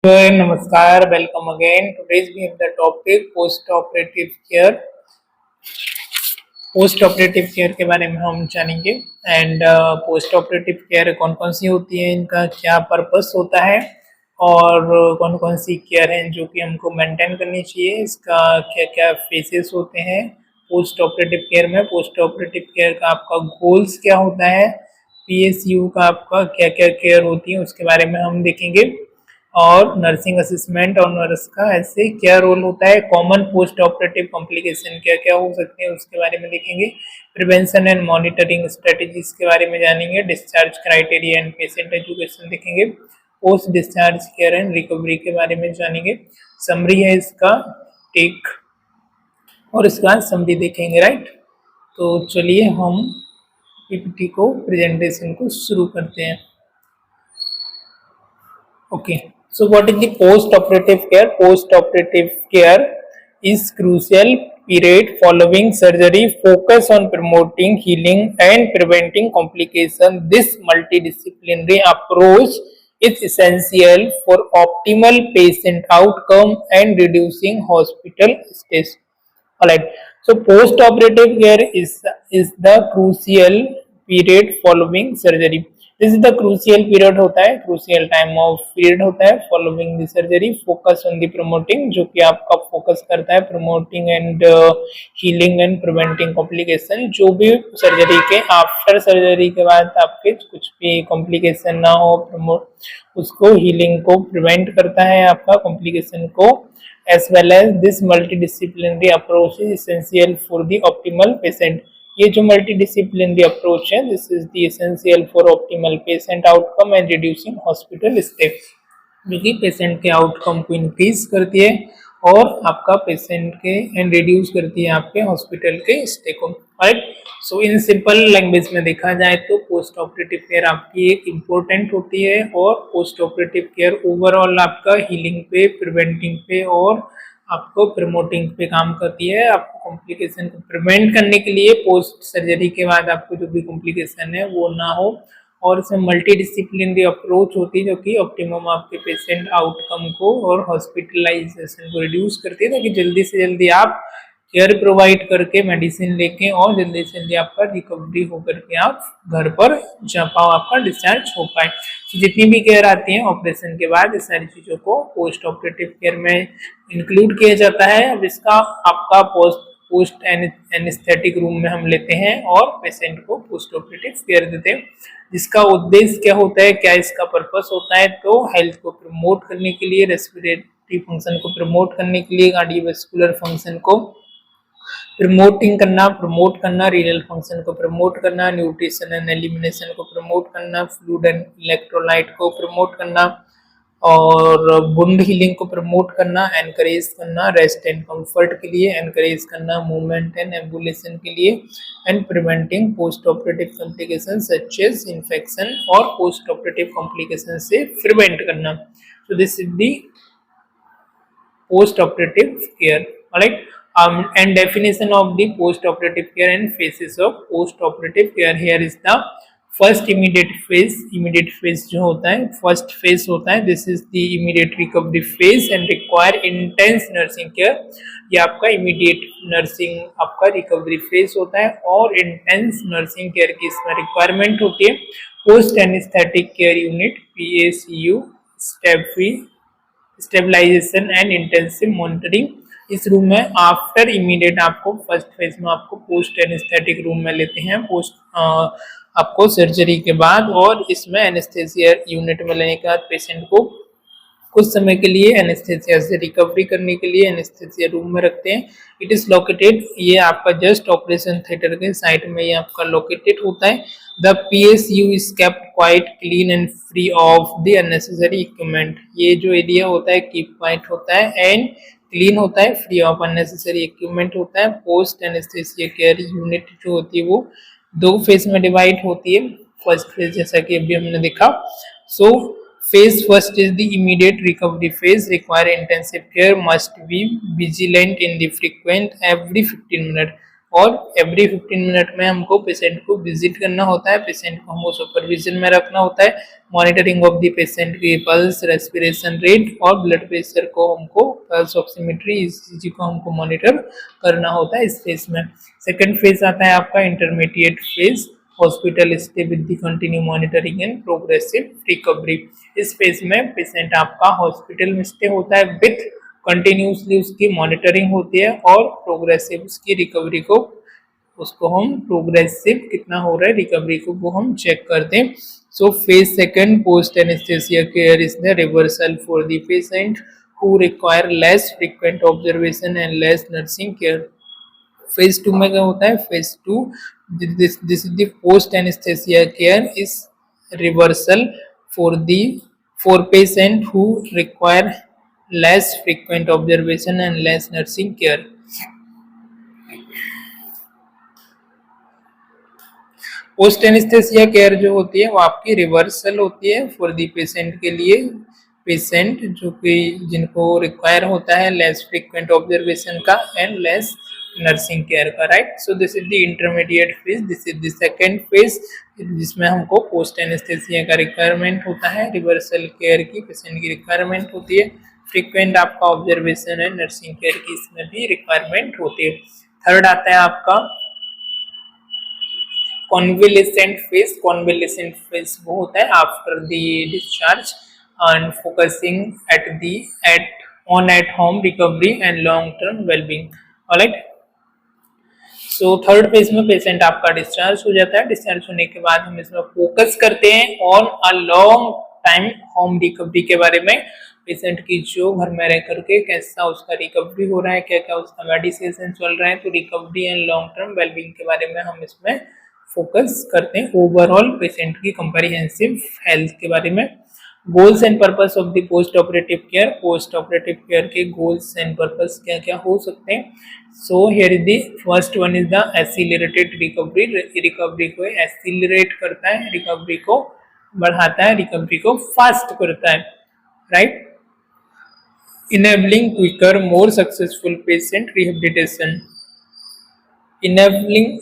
Namaskar, welcome again. Today's we have the topic post-operative care. Post operative care के बारे में हम जानेंगे एंड पोस्ट ऑपरेटिव केयर कौन कौन सी होती है, इनका क्या पर्पस होता है और कौन कौन सी केयर है जो कि हमको मेंटेन करनी चाहिए, इसका क्या क्या फेसेस होते हैं पोस्ट ऑपरेटिव केयर में। पोस्ट ऑपरेटिव केयर का आपका गोल्स क्या होता है, पीएसयू का आपका क्या क्या केयर होती है उसके बारे में हम देखेंगे और नर्सिंग असिस्टेंट और नर्स का ऐसे क्या रोल होता है। कॉमन पोस्ट ऑपरेटिव कॉम्प्लिकेशन क्या क्या हो सकते हैं उसके बारे में देखेंगे। प्रिवेंशन एंड मॉनिटरिंग स्ट्रेटेजीज के बारे में जानेंगे। Discharge criteria and patient education देखेंगे। Post discharge care and recovery के बारे में जानेंगे। समरी है इसका टेक और इसका समरी देखेंगे, राइट। तो चलिए हम पीपीटी को प्रेजेंटेशन को शुरू करते हैं। Okay, so what is the post-operative care? Post-operative care is crucial period following surgery, focus on promoting healing and preventing complication. This multidisciplinary approach is essential for optimal patient outcome and reducing hospital stays. Alright, so post-operative care is the crucial period following surgery. This is the crucial period होता है, crucial time of period होता है following the surgery. Focus on the promoting, जो कि आपका focus करता है promoting and healing and preventing complication. जो भी सर्जरी के आफ्टर सर्जरी के बाद आपके कुछ भी कॉम्प्लिकेशन ना हो, प्रमोट उसको हीलिंग को प्रिवेंट करता है आपका कॉम्प्लिकेशन को। As well as this multidisciplinary approach is essential for the optimal patient. ये जो मल्टीडिसिप्लिनरी अप्रोच है, this is the essential for optimal patient outcome and reducing hospital stay, जो कि पेशेंट के आउटकम को इंक्रीज करती है और आपका पेशेंट के एंड रिड्यूस करती है आपके हॉस्पिटल के स्टे को, right. So in simple language में देखा जाए तो पोस्ट ऑपरेटिव केयर आपकी एक इम्पोर्टेंट होती है और पोस्ट ऑपरेटिव केयर ओवरऑल आपका हीलिंग पे, प्रिवेंटिंग पे और आपको प्रमोटिंग पे काम करती है। आपको कॉम्प्लिकेशन को प्रिवेंट करने के लिए पोस्ट सर्जरी के बाद आपको जो भी कॉम्प्लिकेशन है वो ना हो, और इसमें मल्टी डिसिप्लिनरी अप्रोच होती है जो कि ऑप्टिमम आपके पेशेंट आउटकम को और हॉस्पिटलाइजेशन को रिड्यूस करती है, ताकि जल्दी से जल्दी आप केयर प्रोवाइड करके मेडिसिन लेके और जल्दी से जल्दी आपका रिकवरी होकर के आप घर पर जा पाओ, आपका डिस्चार्ज हो पाए। तो जितनी भी केयर आती है ऑपरेशन के बाद, इस सारी चीज़ों को पोस्ट ऑपरेटिव केयर में इंक्लूड किया जाता है। अब इसका आपका पोस्ट एनेस्थेटिक रूम में हम लेते हैं और पेशेंट को पोस्ट ऑपरेटिव केयर देते हैं, जिसका उद्देश्य क्या होता है, क्या इसका पर्पस होता है। तो हेल्थ को प्रमोट करने के लिए, रेस्पिरेटरी फंक्शन को प्रमोट करने के लिए, कार्डियोवैस्कुलर फंक्शन को प्रमोट करना, रीनल फंक्शन को प्रमोट करना, न्यूट्रिशन एंड एलिमिनेशन को प्रमोट करना, फ्लूइड एंड इलेक्ट्रोलाइट को प्रमोट करना और वुंड हीलिंग को प्रमोट करना, एनकरेज करना, रेस्ट एंड कंफर्ट के लिए एनकरेज करना, मूवमेंट एंड एम्बुलेशन के लिए, and preventing post operative complication such as infection और पोस्ट ऑपरेटिव कॉम्प्लिकेशन से प्रिवेंट करना। So this is the post operative care, right. And definition of the post operative care and phases of post operative care. Here is the first immediate phase. Immediate phase जो होता है, first phase होता है, this is the immediate recovery phase and require intense nursing care. ये आपका immediate nursing आपका recovery phase होता है और intense nursing care की इसमें requirement होती है। Post anesthetic care unit PACU, stabilization and intensive monitoring। इस रूम में आफ्टर इमीडिएट आपको फर्स्ट फेज में आपको पोस्ट एनेस्थेटिक रूम में लेते हैं आपको सर्जरी के बाद, और इसमें एनेस्थेसिया यूनिट में लेने के बाद पेशेंट को कुछ समय के लिए एनेस्थेसिया से रिकवरी करने के लिए एनेस्थेसिया रूम में रखते हैं। इट इज लोकेटेड, ये आपका जस्ट ऑपरेशन थिएटर के साइड में ये आपका लोकेटेड होता है। The PSU is kept quite clean and free of the unnecessary equipment. ये जो एरिया होता है कीप क्वाइट होता है एंड क्लीन होता है, फ्री ऑफ अननेसेसरी इक्विपमेंट होता है। पोस्ट एनेस्थेसिया केयर यूनिट जो होती है वो दो फेज में डिवाइड होती है। फर्स्ट फेज जैसा कि अभी हमने देखा, सो phase first is the immediate recovery phase, require intensive care, must be vigilant in the frequent every 15 minutes। और एवरी 15 मिनट में हमको पेशेंट को विजिट करना होता है, पेशेंट को हमको सुपरविजन में रखना होता है, मॉनिटरिंग ऑफ द पेशेंट की पल्स, रेस्पिरेशन रेट और ब्लड प्रेशर को हमको, पल्स ऑक्सीमेट्री, ईसीजी को हमको मॉनिटर करना होता है इस फेज में। सेकंड फेज आता है आपका intermediate phase, hospital stay with the continue monitoring and progressive recovery. इस फेज में पेशेंट आपका हॉस्पिटल में स्टे होता है विथ कंटिन्यूसली उसकी मॉनिटरिंग होती है और प्रोग्रेसिव उसकी रिकवरी को, उसको हम प्रोग्रेसिव कितना हो रहा है रिकवरी को वो हम चेक करते हैं। So phase second post anaesthesia care is the reversal for the patient who require less frequent observation and less nursing care. Phase 2 में क्या होता है, phase 2 this is the post anaesthesia care is reversal for patient who require less frequent observation and less nursing care. Post anaesthesia care जो होती है वो आपकी reversal होती है फॉर दी पेशेंट के लिए, पेशेंट जो कि जिनको रिक्वायर होता है लेस फ्रीक्वेंट ऑब्जर्वेशन का एंड लेस नर्सिंग केयर का, right. So this is the intermediate phase, this is the second phase जिसमें हमको पोस्ट एनेस्थेसिया का रिक्वायरमेंट होता है, रिवर्सल केयर की पेशेंट की रिक्वायरमेंट होती है, फ्रीक्वेंट आपका ऑब्जर्वेशन एंड नर्सिंग केयर की इसमें भी रिक्वायरमेंट होती है। थर्ड आता है आपका convalescent phase. Convalescent phase वो होता है after the discharge and focusing at home recovery and long term well-being. Alright. So third phase में पेशेंट आपका डिस्चार्ज हो जाता है, डिस्चार्ज होने के बाद हम इसमें फोकस करते हैं on a long time home recovery के बारे में, पेशेंट की जो घर में रह करके कैसा उसका रिकवरी हो रहा है, क्या क्या उसका मेडिसिन चल रहा है, तो recovery and long term wellbeing के बारे में हम इसमें फोकस करते हैं, ओवरऑल पेशेंट की कंप्रिहेंसिव हेल्थ के बारे में। Goals and purpose of the post operative care, post operative care के गोल्स एंड पर्पस क्या क्या हो सकते हैं। सो here is the first one is the accelerated recovery, recovery को एक्सीलरेट करता है, रिकवरी को बढ़ाता है, रिकवरी को फास्ट करता है, right. Enabling quicker more successful patient rehabilitation, enabling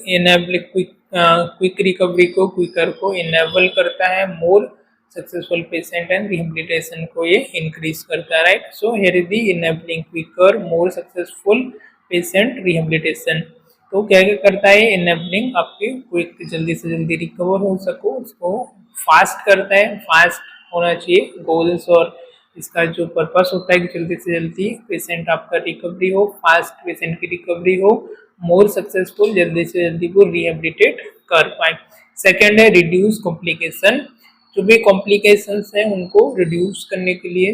quick recovery को, क्विकर को इनेबल करता है, more successful patient and rehabilitation को ये इंक्रीज करता है, right. So here is the enabling quicker more successful patient rehabilitation. तो क्या क्या करता है, इनेबलिंग आपके क्विक जल्दी से जल्दी रिकवर हो सको उसको फास्ट करता है, फास्ट होना चाहिए गोल्स, और इसका जो पर्पस होता है कि जल्दी से जल्दी पेशेंट आपका रिकवरी हो, फास्ट पेशेंट की रिकवरी हो, मोर सक्सेसफुल जल्दी से जल्दी वो रिहेबिलिटेट कर पाए। सेकेंड है रिड्यूस कॉम्प्लिकेशन, जो भी कॉम्प्लिकेशंस हैं उनको रिड्यूस करने के लिए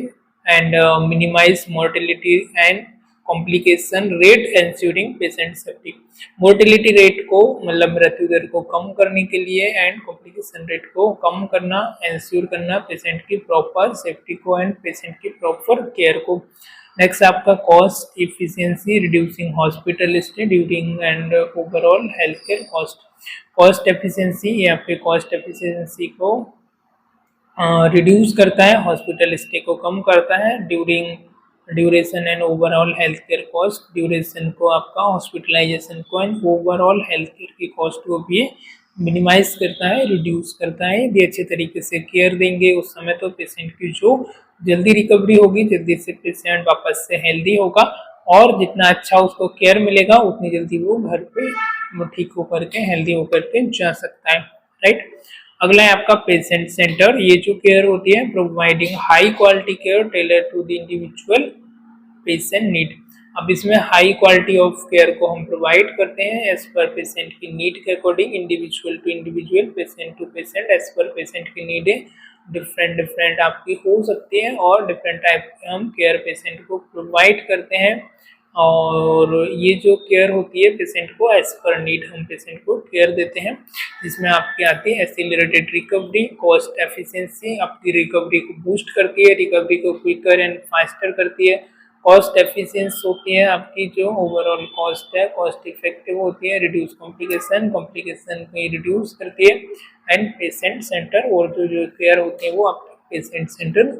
and minimise mortality and complication rate ensuring patient safety, mortality rate को मतलब मृत्यु दर को कम करने के लिए एंड कॉम्प्लिकेशन रेट को कम करना, एंश्योर करना पेशेंट की प्रॉपर सेफ्टी को एंड पेशेंट की प्रॉपर केयर को। नेक्स्ट आपका cost efficiency, reducing hospital stay during and overall health care cost, cost efficiency, ये आपके कॉस्ट एफिशिएंसी को रिड्यूस करता है, हॉस्पिटल स्टे को कम करता है, duration and overall health care cost, duration को आपका हॉस्पिटलाइजेशन को एंड ओवरऑल हेल्थ केयर की कॉस्ट को भी मिनिमाइज करता है, रिड्यूस करता है। यदि अच्छे तरीके से केयर देंगे उस समय तो पेशेंट की जो जल्दी रिकवरी होगी, जल्दी से पेशेंट वापस से हेल्दी होगा, और जितना अच्छा उसको केयर मिलेगा उतनी जल्दी वो घर पे ठीक होकर के हेल्दी होकर के जा सकता है, राइट। अगला है आपका पेशेंट सेंटर, ये जो केयर होती है providing high quality care tailor to the individual patient need. अब इसमें हाई क्वालिटी ऑफ केयर को हम प्रोवाइड करते हैं एज पर पेशेंट की नीड के according, individual to individual, patient to patient, as per patient की नीड है डिफरेंट आपकी हो सकती है, और डिफरेंट टाइप के हम केयर पेशेंट को प्रोवाइड करते हैं। और ये जो केयर होती है पेशेंट को एज पर नीड हम पेशेंट को केयर देते हैं, जिसमें आपकी आती है एक्सीलरेटेड रिकवरी, कॉस्ट एफिशिएंसी, आपकी रिकवरी को बूस्ट करती है, रिकवरी को क्विकर एंड फास्टर करती है, कॉस्ट एफिशिएंसी होती है आपकी जो ओवरऑल कॉस्ट है, कॉस्ट इफेक्टिव होती है, रिड्यूस कॉम्प्लिकेशन को रिड्यूस करती है, एंड पेशेंट सेंटर, और जो केयर होती है वो आपकी पेशेंट सेंटर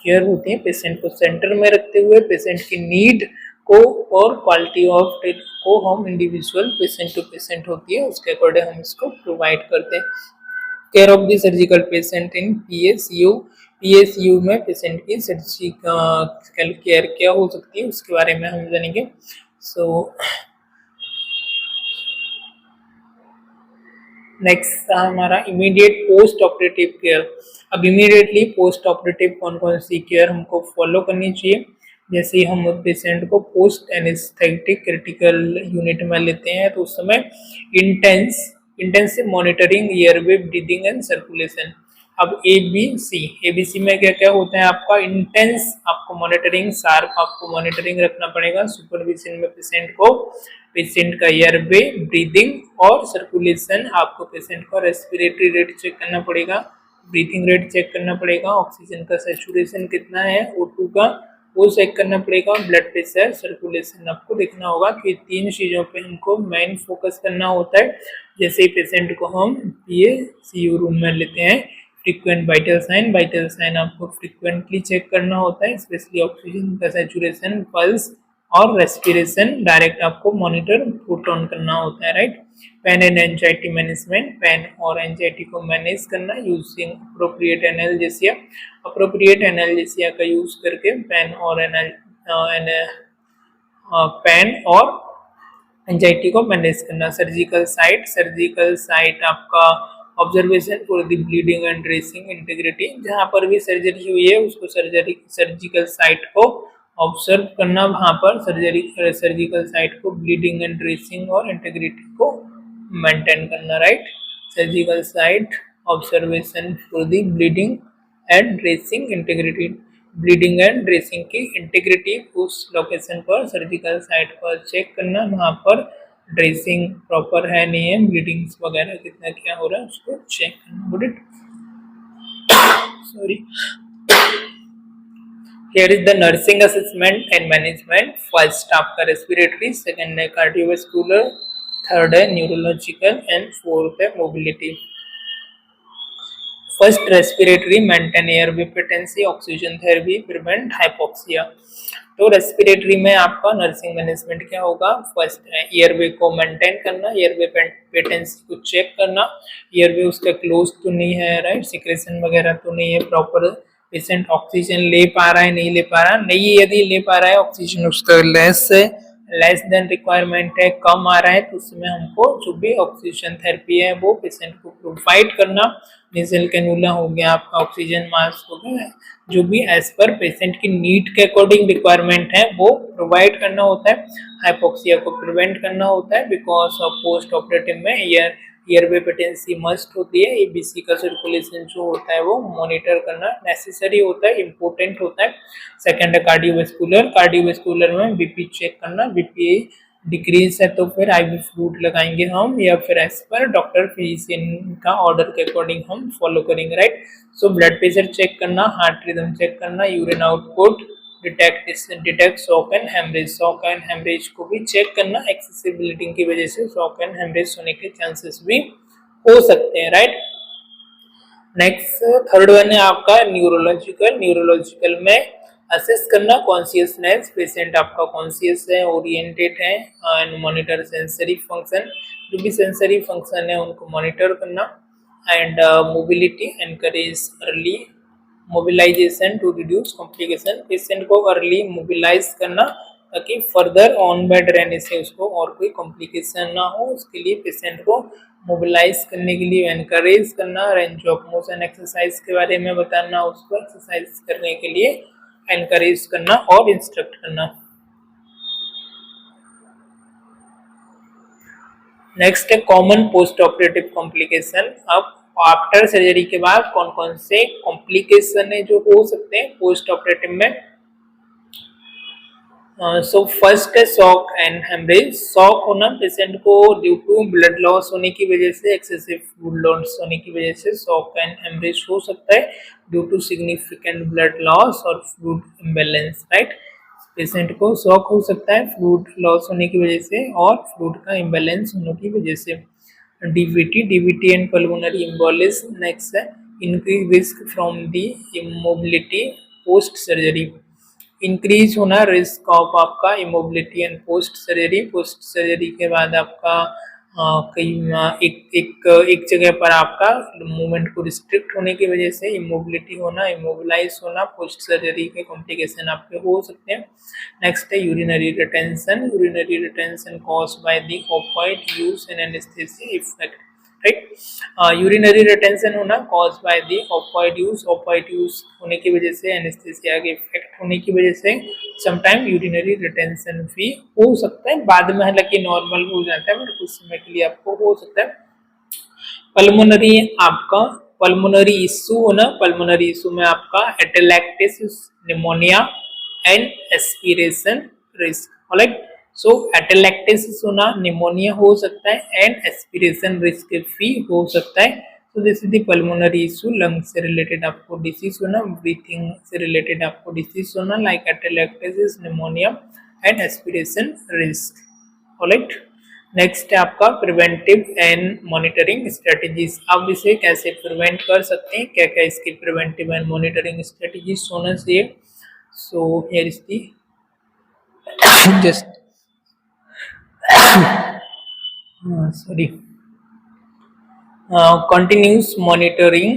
केयर होती है, पेशेंट को सेंटर में रखते हुए पेशेंट की नीड को और क्वालिटी ऑफ ट्रीटमेंट को हम इंडिविजुअल पेशेंट टू पेशेंट होती है उसके अकॉर्डिंग हम इसको प्रोवाइड करते हैं। Care of the surgical patient in PSU, PSU में पेशेंट की सर्जिकल केयर क्या हो सकती है उसके बारे में हम जानेंगे। सो नेक्स्ट हमारा इमीडिएट पोस्ट ऑपरेटिव केयर। अब इमीडिएटली पोस्ट ऑपरेटिव कौन कौन सी केयर हमको फॉलो करनी चाहिए, जैसे हम पेशेंट को पोस्ट एनेस्थेटिक क्रिटिकल यूनिट में लेते हैं तो उस समय intensive monitoring airway breathing and circulation. अब एबीसी में क्या क्या होता है आपका, इंटेंस आपको मॉनिटरिंग, शार्प आपको मॉनिटरिंग रखना पड़ेगा सुपरविजन में पेशेंट को, पेशेंट का एयरवे ब्रीदिंग और सर्कुलेशन, आपको पेशेंट का रेस्पिरेटरी रेट चेक करना पड़ेगा, ब्रीथिंग रेट चेक करना पड़ेगा, ऑक्सीजन का सैचुरेशन कितना है O2 का वो चेक करना पड़ेगा, ब्लड प्रेशर, सर्कुलेशन आपको देखना होगा कि तीन चीज़ों पे हमको मेन फोकस करना होता है। जैसे पेशेंट को हम पीएसीयू रूम में लेते हैं, फ्रीक्वेंट वाइटल साइन आपको फ्रीक्वेंटली चेक करना होता है, स्पेशली ऑक्सीजन का सैचुरेशन, पल्स और रेस्पिरेशन डायरेक्ट आपको मॉनिटर पुट ऑन करना होता है, right. Pain and anxiety management, pain और एंजाइटी को मैनेज करना using appropriate analgesia, appropriate analgesia का यूज करके पेन और एंजाइटी को मैनेज करना। सर्जिकल साइट आपका observation for the bleeding and dressing integrity, जहाँ पर भी सर्जरी हुई है उसको सर्जिकल साइट को ऑब्जर्व करना, वहाँ पर सर्जिकल साइट को ब्लीडिंग एंड ड्रेसिंग और इंटीग्रिटी को मेंटेन करना, right. Surgical site observation for the bleeding and dressing integrity, bleeding and dressing की इंटीग्रिटी उस लोकेशन पर सर्जिकल साइट पर चेक करना, वहाँ पर ड्रेसिंग प्रॉपर है नहीं है, ब्लीडिंग्स वगैरह कितना क्या हो रहा है उसको चेक करना, good it, sorry. Here is the nursing assessment and management. First आपका respiratory, second है cardiovascular, third है neurological and fourth है mobility. First respiratory, maintain airway patency, oxygen therapy, prevent hypoxia. तो रेस्पिरेटरी में आपका नर्सिंग मैनेजमेंट क्या होगा, first है एयरवे को मेंटेन करना, एयरवे पेटेंसी को चेक करना, एयरवे उसका क्लोज तो नहीं है, राइट, सिक्रेशन वगैरह तो नहीं है, प्रॉपर पेशेंट ऑक्सीजन ले पा रहा है नहीं ले पा रहा, नहीं यदि ले पा रहा है ऑक्सीजन उसका लेस देन रिक्वायरमेंट है, कम आ रहा है, तो उसमें हमको जो भी ऑक्सीजन थेरेपी है वो पेशेंट को प्रोवाइड करना, नेजल कैनुला हो गया, आपका ऑक्सीजन मास्क हो गया, जो भी एज पर पेशेंट की नीड के अकॉर्डिंग रिक्वायरमेंट है वो प्रोवाइड करना होता है। हाइपोक्सिया को प्रिवेंट करना होता है बिकॉज ऑफ पोस्ट ऑपरेटिव में एयरवे पेटेंसी मस्ट होती है, एबीसी का सर्कुलेशन जो होता है वो मॉनिटर करना नेसेसरी होता है, इम्पोर्टेंट होता है। सेकंड है कार्डियोवेस्कुलर में बीपी चेक करना, बीपी डिक्रीज है तो फिर आईवी फ्लूइड लगाएंगे हम, या फिर एज पर डॉक्टर फिजिशियन का ऑर्डर के अकॉर्डिंग हम फॉलो करेंगे, right. So blood pressure check करना, हार्ट रिदम चेक करना, urine output, detect shock and haemorrhage को भी चेक करना, एक्सेसिव ब्लीडिंग की वजह से शॉक एंड हेमरेज होने के चांसेस भी हो सकते हैं, राइट। नेक्स्ट थर्ड वन है आपका न्यूरोलॉजिकल में असेस करना कॉन्शियसनेस, पेशेंट आपका कॉन्शियस है, ओरिएंटेड है, एंड मॉनिटर सेंसरी फंक्शन, जो भी सेंसरी फंक्शन है उनको मॉनिटर करना, and mobility, encourage early mobilisation to reduce complication, patient को अर्ली मोबिलाइज करना ताकि फर्दर ऑन बेड रहने से उसको और कोई कॉम्प्लिकेशन ना हो, उसके लिए पेशेंट को मोबिलाइज करने के लिए एनकरेज करना, रेंज ऑफ मोशन एक्सरसाइज के बारे में बताना, उसको एक्सरसाइज करने के लिए एनकरेज करना और इंस्ट्रक्ट करना। नेक्स्ट है कॉमन पोस्ट ऑपरेटिव कॉम्प्लिकेशन। अब आफ्टर सर्जरी के बाद कौन कौन से कॉम्प्लिकेशन है जो हो सकते हैं पोस्ट ऑपरेटिव में। सो फर्स्ट है शॉक एंड हेमरेज, शॉक होना पेशेंट को ड्यू टू ब्लड लॉस होने की वजह से, एक्सेसिव फ्लूइड लॉस होने की वजह से शॉक एंड हेमरेज हो सकता है due to significant blood loss और फ्लूइड इम्बैलेंस, राइट। पेशेंट को शॉक हो सकता है फ्लूइड लॉस होने की वजह से और फ्लूइड का इम्बैलेंस होने की वजह से। DVT and pulmonary embolism next है, increase risk from the immobility post surgery, increase होना रिस्क ऑफ आपका इमोबिलिटी एंड पोस्ट सर्जरी के बाद आपका एक जगह पर आपका मूवमेंट को रिस्ट्रिक्ट होने की वजह से इमोबिलिटी होना, इमोबिलाइज होना, पोस्ट सर्जरी के कॉम्प्लिकेशन आपके हो सकते हैं। नेक्स्ट है urinary retention caused by the opioid use in anaesthesia effect, right. Urinary retention होना cause by the opioid use होने की वजह से, एनेस्थेसिया के इफेक्ट होने की वजह से समटाइम यूरिनरी रिटेंशन भी हो सकता है, बाद में हालांकि नॉर्मल हो जाता है, बट कुछ समय के लिए आपको हो सकता है। पल्मोनरी इशू होना, पल्मोनरी इशू में आपका atelectasis, pneumonia and aspiration risk, alright. So atelectasis होना, निमोनिया हो सकता है एंड एस्पिरेशन रिस्क भी हो सकता है। तो this is the pulmonary issue, lung से रिलेटेड आपको डिसीज होना, ब्रीथिंग से रिलेटेड आपको डिसीज होना like atelectasis, pneumonia and aspiration risk, alright. Next है आपका प्रिवेंटिव एंड मॉनिटरिंग स्ट्रेटजीज। आप इसे कैसे प्रिवेंट कर सकते हैं, क्या क्या इसकी प्रिवेंटिव एंड मॉनिटरिंग स्ट्रेटजीज होना चाहिए। सो here is the just continuous monitoring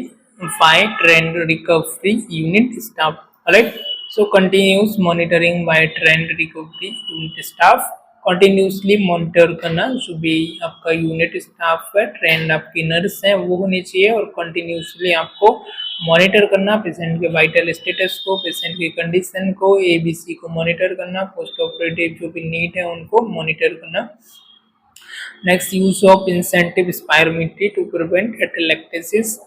by trained recovery unit staff, alright। So continuous monitoring by trained recovery unit staff, continuously monitor करना, जो भी आपका यूनिट स्टाफ है, ट्रेंड आपकी नर्स है, वो होनी चाहिए, और कंटिन्यूसली आपको मॉनिटर करना पेशेंट के वाइटल स्टेटस को, पेशेंट की कंडीशन को, ABC को मॉनिटर करना, पोस्ट ऑपरेटिव जो भी नीड है उनको मॉनिटर करना। Next, use of incentive spirometry to prevent atelectasis.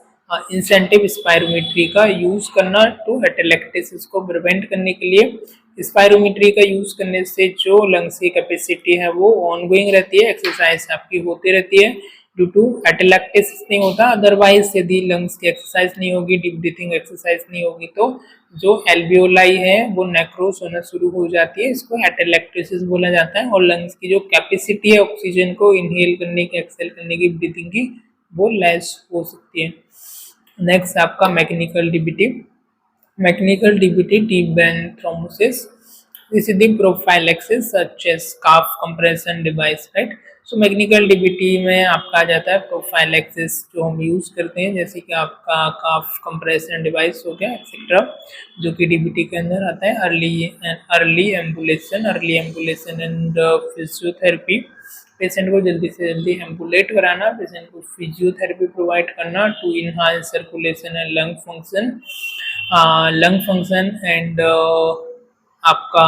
Incentive spirometry का यूज करना टू एटेलैक्टिस को प्रिवेंट करने के लिए। स्पायरोमेट्री का यूज करने से जो लंग्स की कैपेसिटी है वो ऑनगोइंग रहती है, एक्सरसाइज आपकी होती रहती है, ड्यू टू एटेलैक्टिस नहीं होता। अदरवाइज यदि लंग्स की एक्सरसाइज नहीं होगी, डीप ब्रीथिंग एक्सरसाइज नहीं होगी, तो जो एल्वियोलाई है वो नेक्रोस होना शुरू हो जाती है, इसको एटेलैक्टिस बोला जाता है, और लंग्स की जो कैपेसिटी है ऑक्सीजन को इनहेल करने की, एक्सेल करने की, ब्रीथिंग की, वो लेस हो सकती है। नेक्स्ट आपका mechanical DBT, deep vein thrombosis. This is the prophylaxis such as calf compression device, right? So mechanical DBT में आपका आ जाता है प्रोफाइलेक्सिस, जो हम यूज करते हैं, जैसे कि आपका काफ कंप्रेशन डिवाइस हो गया एक्सेट्रा, जो कि डीबीटी के अंदर आता है। Early ambulation and physiotherapy, patient को जल्दी से जल्दी एम्बुलेट कराना, पेशेंट को फिजियोथेरेपी प्रोवाइड करना to enhance circulation and lung function and आपका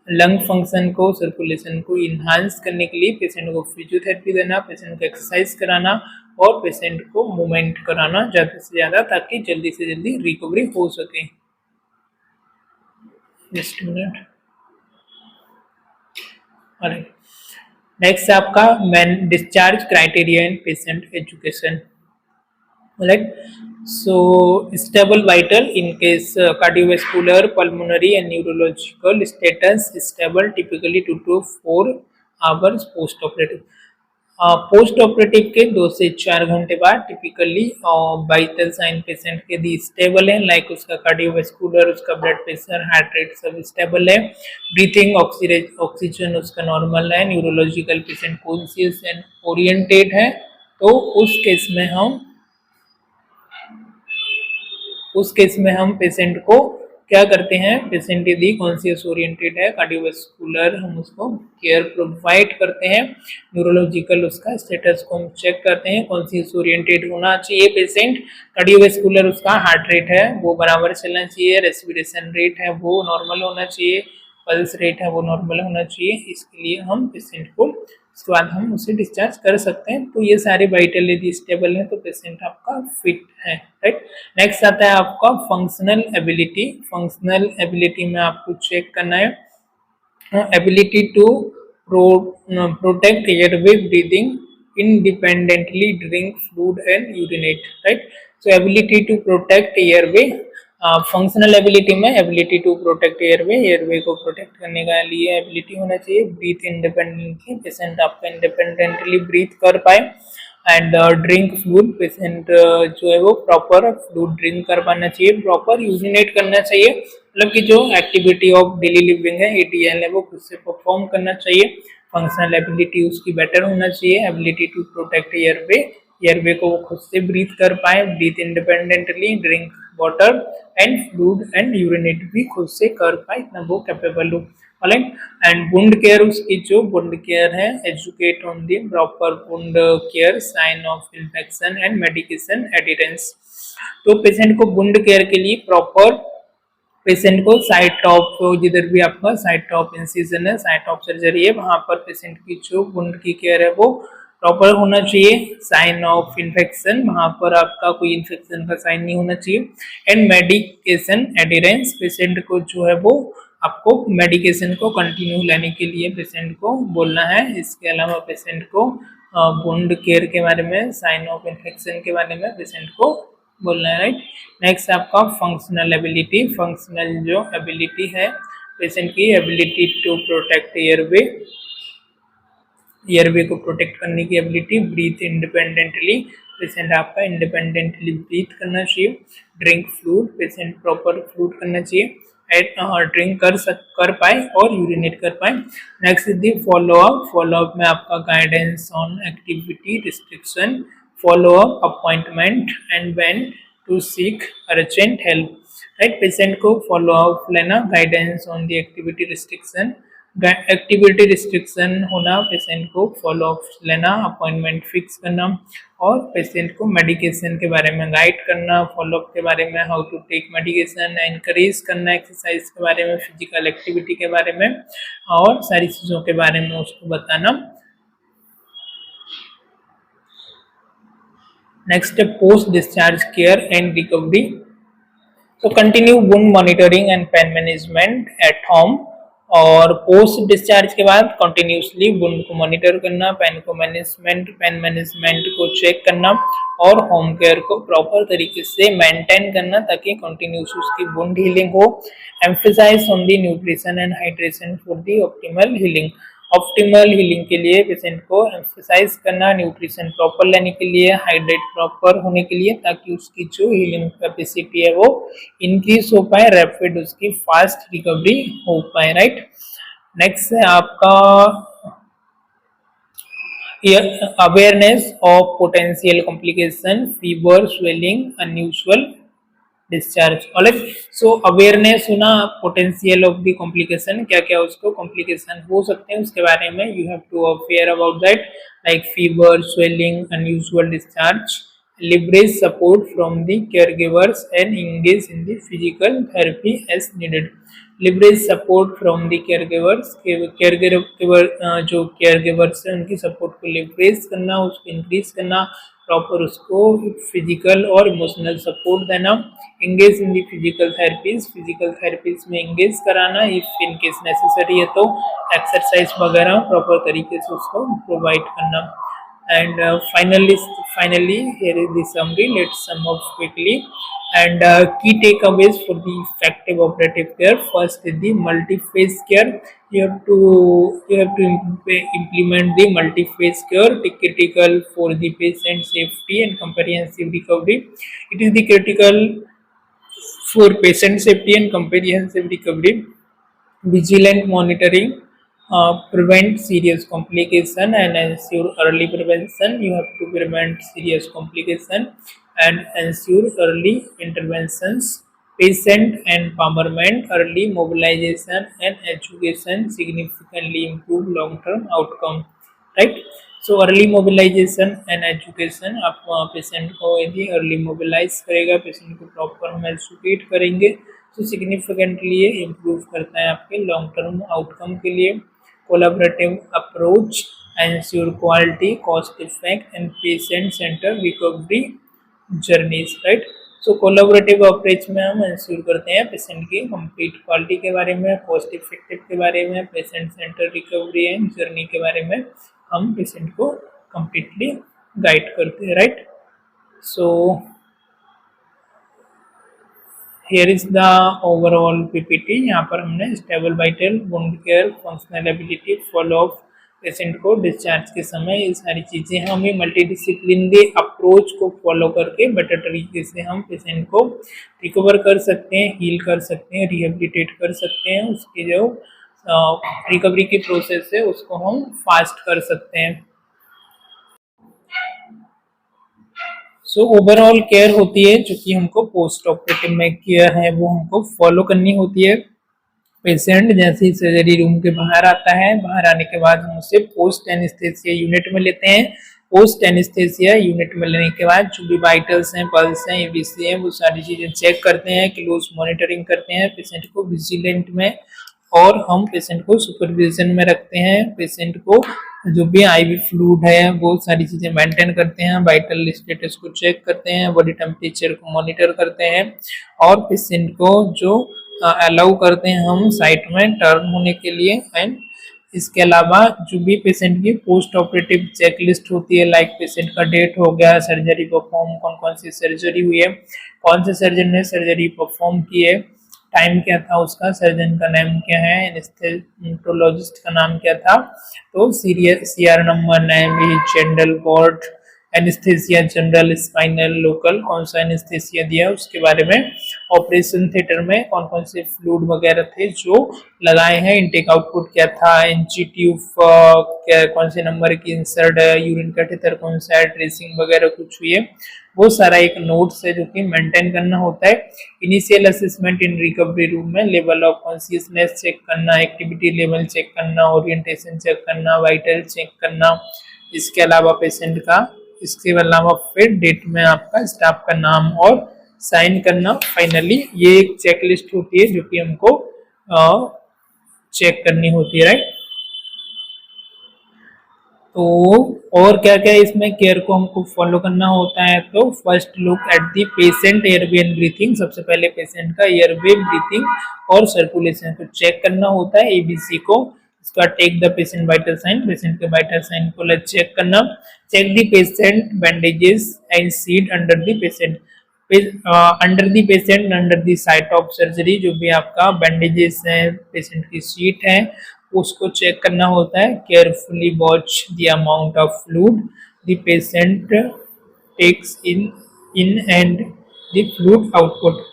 लंग फंक्शन को, सर्कुलेशन को इन्हांस करने के लिए पेशेंट को फिजियोथेरेपी देना, पेशेंट को एक्सरसाइज कराना, और पेशेंट को मूवमेंट कराना ज़्यादा से ज़्यादा, ताकि जल्दी से जल्दी रिकवरी हो सके। Just minute. नेक्स्ट आपका main discharge criteria in patient education, right. So stable vital in case cardiovascular, pulmonary and neurological status stable, typically 2 to 4 hours post operative। Post operative के 2 से 4 घंटे बाद टिपिकली वाइटल साइन पेशेंट के दी stable है, like उसका cardiovascular, उसका blood pressure, heart rate सब stable है, ब्रीथिंग ऑक्सीजन उसका नॉर्मल है, neurological patient conscious and oriented है। तो उस केस में हम पेशेंट को क्या करते हैं, पेशेंट यदि कॉन्शियस ओरिएंटेड है, कार्डियोवास्कुलर, हम उसको केयर प्रोवाइड करते हैं, न्यूरोलॉजिकल उसका स्टेटस को हम चेक करते हैं, कॉन्शियस ओरिएंटेड होना चाहिए पेशेंट, कार्डियोवास्कुलर उसका हार्ट रेट है वो बराबर चलना चाहिए, रेस्पिरेशन रेट है वो नॉर्मल होना चाहिए, पल्स रेट है वो नॉर्मल होना चाहिए। इसके लिए हम पेशेंट को, उसके बाद हम उसे डिस्चार्ज कर सकते हैं। तो ये सारे वाइटल यदि स्टेबल है तो पेशेंट आपका फिट है, राइट। नेक्स्ट आता है आपका फंक्शनल एबिलिटी। फंक्शनल एबिलिटी में आपको चेक करना है ability to protect airway breathing independently, drink fluid and urinate, right. So ability to protect airway, functional ability में एबिलिटी टू प्रोटेक्ट एयरवे को प्रोटेक्ट करने के लिए एबिलिटी होना चाहिए। ब्रीथ इंडिपेंडेंटली, पेशेंट आपका इंडिपेंडेंटली ब्रीथ कर पाए, एंड ड्रिंक फ्लूइड, पेशेंट जो है वो प्रॉपर फ्लूइड ड्रिंक कर पाना चाहिए, प्रॉपर यूरिनेट करना चाहिए, मतलब कि जो एक्टिविटी ऑफ डेली लिविंग है ATL है वो खुद से परफॉर्म करना चाहिए। फंक्शनल एबिलिटी उसकी बेटर होना चाहिए। एबिलिटी टू प्रोटेक्ट एयरवे को वो खुद से ब्रीथ कर पाए, breathe independently, drink water and fluid and urinate भी खुद से कर पाए, इतना वो कैपेबल हो। राइट। एंड वुंड केयर, उसकी जो वुंड केयर है, educate on the proper wound care, sign of infection and medication adherence. तो पेशेंट को वुंड केयर के लिए प्रॉपर पेशेंट को साइट ऑफ, जिधर भी आपका साइट ऑफ इंसिजन है, साइट ऑफ सर्जरी है, वहां पर पेशेंट की जो वुंड की केयर है वो प्रॉपर होना चाहिए। साइन ऑफ इन्फेक्शन, वहां पर आपका कोई इन्फेक्शन का साइन नहीं होना चाहिए। एंड मेडिकेशन एडिरेंस, पेशेंट को जो है वो आपको मेडिकेशन को कंटिन्यू लेने के लिए पेशेंट को बोलना है। इसके अलावा पेशेंट को वुंड केयर के बारे में, साइन ऑफ इन्फेक्शन के बारे में पेशेंट को बोलना है। राइट। नेक्स्ट आपका फंक्शनल एबिलिटी। फंक्शनल जो एबिलिटी है पेशेंट की, एबिलिटी टू प्रोटेक्ट एयरवे को प्रोटेक्ट करने की एबिलिटी, ब्रीथ इंडिपेंडेंटली, पेशेंट आपका इंडिपेंडेंटली ब्रीथ करना चाहिए। Drink fluid, patient proper fluid करना चाहिए, ड्रिंक कर पाए और यूरिनेट कर पाए। Next is the follow up. Follow up में आपका guidance on activity restriction, follow up, appointment and when to seek urgent help. Right. Patient को फॉलोअप लेना, guidance on the activity restriction, activity restriction होना, पेशेंट को फॉलोअप लेना, अपॉइंटमेंट फिक्स करना, और patient को मेडिकेशन के बारे में गाइड करना, फॉलोअप के बारे में, how to take medication, encourage करना एक्सरसाइज के बारे में, फिजिकल एक्टिविटी के बारे में, और सारी चीज़ों के बारे में उसको बताना। Next post discharge care and recovery. तो continue wound monitoring and pain management at home, और पोस्ट डिस्चार्ज के बाद कंटिन्यूसली वुंड को मॉनिटर करना, पेन मैनेजमेंट को चेक करना, और होम केयर को प्रॉपर तरीके से मेंटेन करना ताकि कंटिन्यूस उसकी वुंड हीलिंग हो। Emphasise on the nutrition and hydration for the optimal healing. Optimal healing के लिए पेशेंट को एम्फेसाइज करना, न्यूट्रिशन प्रॉपर लेने के लिए, हाइड्रेट प्रॉपर होने के लिए, ताकि उसकी जो हीलिंग कैपेसिटी है वो इंक्रीज हो पाए, रैपिड उसकी फास्ट रिकवरी हो पाए। राइट। नेक्स्ट है आपका awareness of potential complication, fever, swelling, unusual discharge. Alright. So awareness होना पोटेंशियल ऑफ द कॉम्प्लिकेशन, क्या क्या उसको कॉम्प्लिकेशन हो सकते हैं उसके बारे में you have to aware about that, like fever, swelling, unusual discharge, leverage support from the caregivers and engage in the physical therapy as needed। leverage support from the caregivers, जो caregivers है उनकी support को leverage करना, उसको increase करना, proper उसको physical और emotional support देना। Engage in the physical therapies में इंगेज कराना, इफ इन केस नेसेसरी है तो एक्सरसाइज वगैरह प्रॉपर तरीके से उसको प्रोवाइड करना। And finally here is the summary. Let's sum up quickly. And key takeaways for the effective operative care. First is the multi-phase care. You have to implement the multi-phase care, critical for the patient safety and comprehensive recovery. It is the critical for patient safety and comprehensive recovery. Vigilant monitoring, prevent serious complication and ensure early prevention. You have to prevent serious complication and ensure early interventions. Patient empowerment, early mobilization and education significantly improve long-term outcome। Right। So early mobilisation and education, आप patient को यदि early mobilise करेगा, patient को proper हम educate करेंगे तो significantly ये improve करता है आपके लॉन्ग टर्म आउटकम के लिए। Collaborative approach ensure quality, cost effect and patient centre recovery journeys. Right. So collaborative approach में हम एंश्योर करते हैं पेशेंट की कंप्लीट क्वालिटी के बारे में, कॉस्ट इफेक्टिव के बारे में, patient centre recovery and journey के बारे में हम पेशेंट को कंप्लीटली गाइड करते हैं। Right. So here is the overall PPT. यहाँ पर हमने stable vital, wound care, functional ability, follow up, patient को डिस्चार्ज के समय ये सारी चीज़ें हमें मल्टीडिसिप्लिनरी अप्रोच को फॉलो करके बेटर तरीके से हम पेशेंट को रिकवर कर सकते हैं, हील कर सकते हैं, रिहेबिलिटेट कर सकते हैं। उसकी जो रिकवरी की प्रोसेस है उसको हम फास्ट कर सकते हैं। सो ओवरऑल केयर होती है जो कि हमको पोस्ट ऑपरेटिव में केयर है वो हमको फॉलो करनी होती है। पेशेंट जैसे ही सर्जरी रूम के बाहर आता है, बाहर आने के बाद हम उसे पोस्ट एनेस्थेसिया यूनिट में लेते हैं। पोस्ट एनेस्थेसिया यूनिट में लेने के बाद जो भी वाइटल्स हैं, पल्स हैं, एबीसी हैं, वो सारी चीज़ें चेक करते हैं, क्लोज मॉनिटरिंग करते हैं पेशेंट को विजिलेंट में, और हम पेशेंट को सुपरविजन में रखते हैं। पेशेंट को जो भी आईवी फ्लूइड है वो सारी चीज़ें मेंटेन करते हैं, वाइटल स्टेटस को चेक करते हैं, बॉडी टेम्परेचर को मॉनिटर करते हैं, और पेशेंट को जो अलाउ करते हैं हम साइट में टर्न होने के लिए। एंड इसके अलावा जो भी पेशेंट की पोस्ट ऑपरेटिव चेकलिस्ट होती है, लाइक पेशेंट का डेट हो गया, सर्जरी परफॉर्म, कौन कौन सी सर्जरी हुई है, कौन से सर्जन ने सर्जरी परफॉर्म की है, टाइम क्या था उसका, सर्जन का नाम क्या है, एनेस्थेसियोलॉजिस्ट का नाम क्या था, तो CR number, name, general ward, anaesthesia general, spinal, local, कौन सा एनेस्थेसिया दिया उसके बारे में, ऑपरेशन थिएटर में कौन कौन से फ्लूइड वगैरह थे जो लगाए हैं, इनटेक आउटपुट क्या था, एनजी ट्यूब क्या कौन से नंबर की इंसर्ट है, यूरिन कैथेटर कौन सा है, ड्रेसिंग वगैरह कुछ हुई है, वो सारा एक नोट्स है जो कि मेंटेन करना होता है। Initial assessment in recovery room में लेवल ऑफ कॉन्शियसनेस चेक करना, एक्टिविटी लेवल चेक करना, ओरिएंटेशन चेक करना, वाइटल चेक करना, इसके अलावा पेशेंट का, इसके अलावा फिर डेट में आपका स्टाफ का नाम और साइन करना। फाइनली ये एक चेकलिस्ट होती है जो कि हमको चेक करनी होती है, राइट। तो और क्या क्या इसमें केयर को हमको फॉलो करना होता है, तो first look at the patient airway and breathing, सबसे पहले पेशेंट का एयरवे, ब्रीथिंग और सर्कुलेशन को चेक करना होता है, एबीसी को। इसका take the patient vital sign, patient के वाइटल साइन को चेक करना, check the patient bandages and sheet under the patient, under the patient, under the site of surgery, जो भी आपका बैंडेजेस है, पेशेंट की सीट है, उसको चेक करना होता है। Carefully watch the amount of fluid the patient takes in and the fluid output,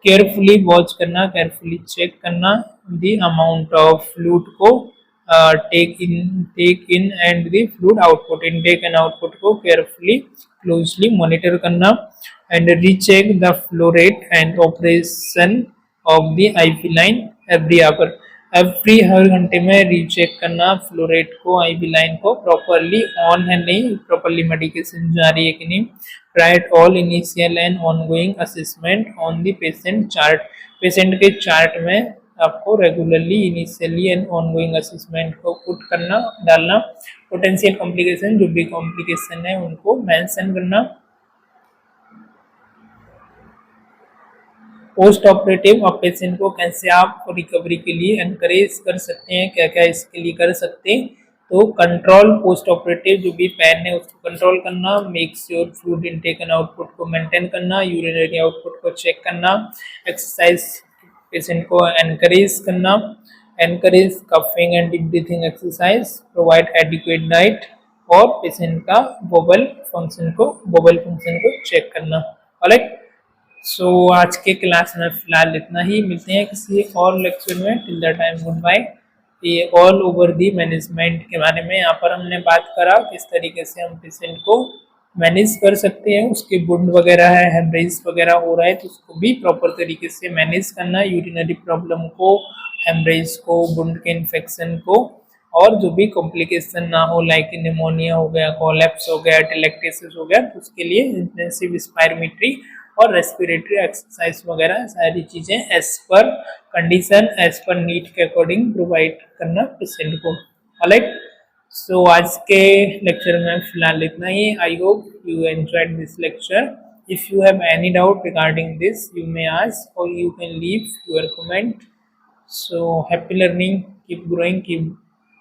carefully watch करना, केयरफुली चेक करना द अमाउंट ऑफ फ्लूइड को take in and the fluid output, intake and output को carefully closely monitor करना, and recheck the flow rate and operation of the IV line every hour, every हर घंटे में recheck करना flow rate को, IV line को properly on है नहीं, प्रॉपरली मेडिकेशन जा रही है कि नहीं, right all initial and ongoing assessment on the patient chart, patient के चार्ट में आपको regularly initially and ongoing assessment को पुट करना, डालना, पोटेंशियल कॉम्प्लिकेशन, जो भी कॉम्प्लिकेशन है उनको मेंशन करना। पोस्ट ऑपरेटिव अब पेशेंट को कैसे आप रिकवरी के लिए एनकरेज कर सकते हैं, क्या क्या इसके लिए कर सकते हैं, तो कंट्रोल पोस्ट ऑपरेटिव जो भी पेन है उसको कंट्रोल करना, make sure fluid intake and output को मेंटेन करना, यूरिनरी आउटपुट को चेक करना, एक्सरसाइज पेशेंट को एनकरेज करना, encourage coughing and deep breathing exercise, provide adequate diet, और पेशेंट का बबल फंक्शन को चेक करना। ऑलराइट, सो आज के क्लास में फिलहाल इतना ही, मिलते हैं किसी और लेक्चर में, till the time goodbye. ये ऑल ओवर दी मैनेजमेंट के बारे में यहाँ पर हमने बात करा, किस तरीके से हम पेशेंट को मैनेज कर सकते हैं, उसके वुंड वगैरह है, हेमरेज वगैरह हो रहा है तो उसको भी प्रॉपर तरीके से मैनेज करना, यूरिनरी प्रॉब्लम को, हेमरेज को, वुंड के इन्फेक्शन को, और जो भी कॉम्प्लिकेशन ना हो, लाइक निमोनिया हो गया, कोलैप्स हो गया, टेलेक्टेसिस हो गया, तो उसके लिए इंटेंसिव स्पायरोमेट्री और रेस्पिरेटरी एक्सरसाइज वगैरह सारी चीज़ें as per condition, as per need के अकॉर्डिंग प्रोवाइड करना पेशेंट को। ऑलराइट, सो आज के लेक्चर में फिलहाल इतना ही। I hope you enjoyed this lecture. If you have any doubt regarding this you may ask or you can leave your comment. So happy learning, keep growing, keep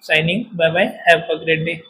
signing. Bye bye, have a great day.